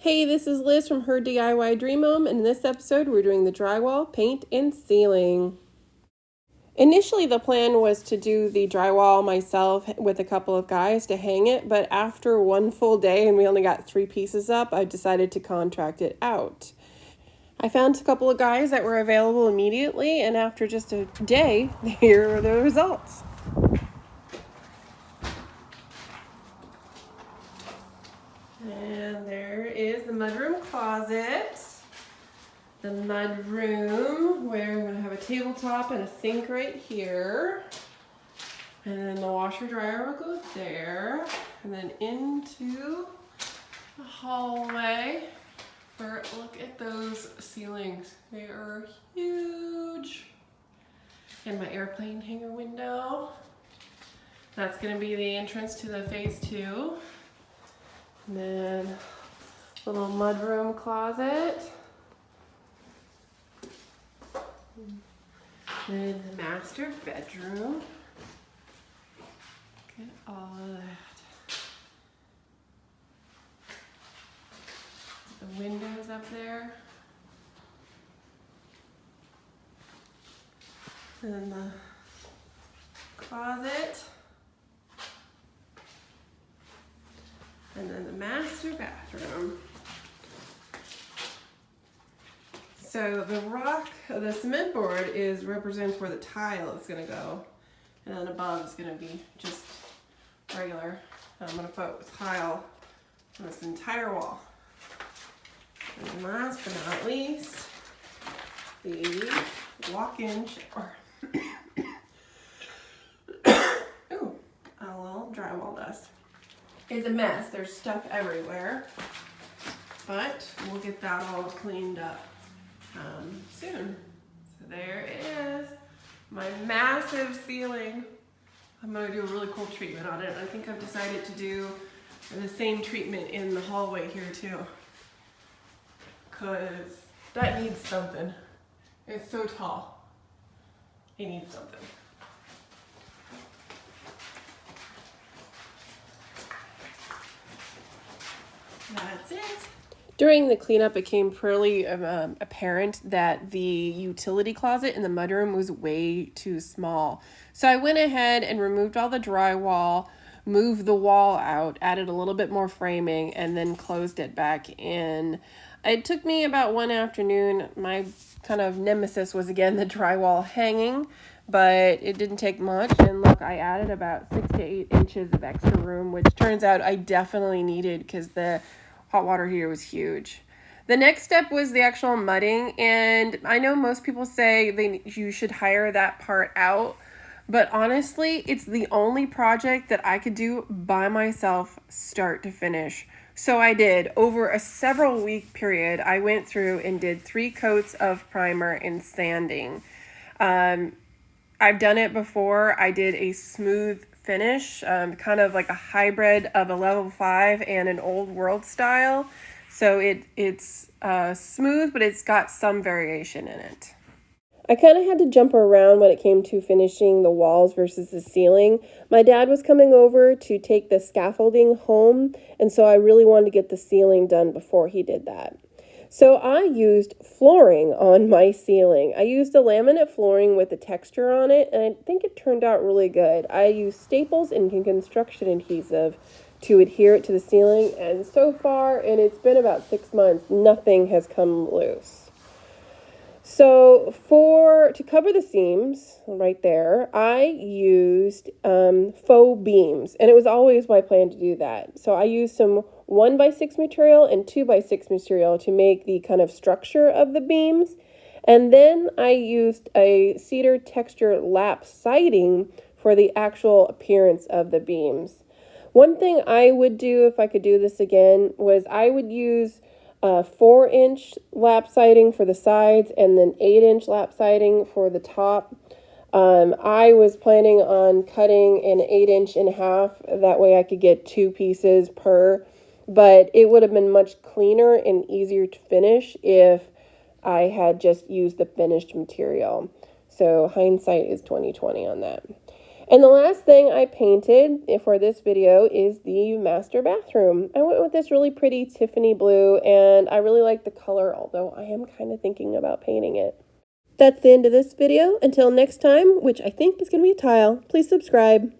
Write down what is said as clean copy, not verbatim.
Hey, this is Liz from Her DIY Dream Home, and in this episode we're doing the drywall, paint, and ceiling. Initially the plan was to do the drywall myself with a couple of guys to hang it, but after one full day and we only got 3 pieces up, I decided to contract it out. I found a couple of guys that were available immediately, and after just a day, here are the results. And there is the mudroom closet. The mudroom where I'm going to have a tabletop and a sink right here. And then the washer dryer will go there. And then into the hallway. Where, look at those ceilings. They are huge. And my airplane hanger window. That's going to be the entrance to the phase 2. And then little mudroom closet. Then the master bedroom. Look at all of that. The windows up there. And then the closet. And then the master bathroom. So the cement board represents where the tile is going to go, and then above is going to be just regular. I'm going to put tile on this entire wall. And last but not least, the walk-in shower. Ooh, a little drywall dust. It's a mess. There's stuff everywhere, but we'll get that all cleaned up soon. So there it is, my massive ceiling. I'm going to do a really cool treatment on it. I think I've decided to do the same treatment in the hallway here too, because that needs something. It's so tall. It needs something. That's it. During the cleanup, it became pretty apparent that the utility closet in the mudroom was way too small. So I went ahead and removed all the drywall, moved the wall out, added a little bit more framing, and then closed it back in. It took me about one afternoon. My kind of nemesis was, again, the drywall hanging, but it didn't take much. And look, I added about 6 to 8 inches of extra room, which turns out I definitely needed because the hot water heater was huge. The next step was the actual mudding, and I know most people say you should hire that part out, but honestly, it's the only project that I could do by myself start to finish. So I did. Over a several week period, I went through and did 3 coats of primer and sanding. I've done it before. I did a smooth finish, kind of like a hybrid of a level 5 and an old world style. So it's smooth, but it's got some variation in it. I kind of had to jump around when it came to finishing the walls versus the ceiling. My dad was coming over to take the scaffolding home, and so I really wanted to get the ceiling done before he did that. So I used flooring on my ceiling. I used a laminate flooring with a texture on it, and I think it turned out really good. I used staples and construction adhesive to adhere it to the ceiling, and so far, and it's been about 6 months, nothing has come loose. So to cover the seams right there, I used faux beams, and it was always my plan to do that. So I used some 1x6 material and 2x6 material to make the kind of structure of the beams. And then I used a cedar texture lap siding for the actual appearance of the beams. One thing I would do if I could do this again was I would use 4-inch lap siding for the sides and then 8-inch lap siding for the top. I was planning on cutting an 8-inch in half. That way I could get 2 pieces per, but it would have been much cleaner and easier to finish if I had just used the finished material. So hindsight is 20/20 on that. And the last thing I painted for this video is the master bathroom. I went with this really pretty Tiffany blue, and I really like the color, although I am kind of thinking about painting it. That's the end of this video. Until next time, which I think is going to be a tile, please subscribe.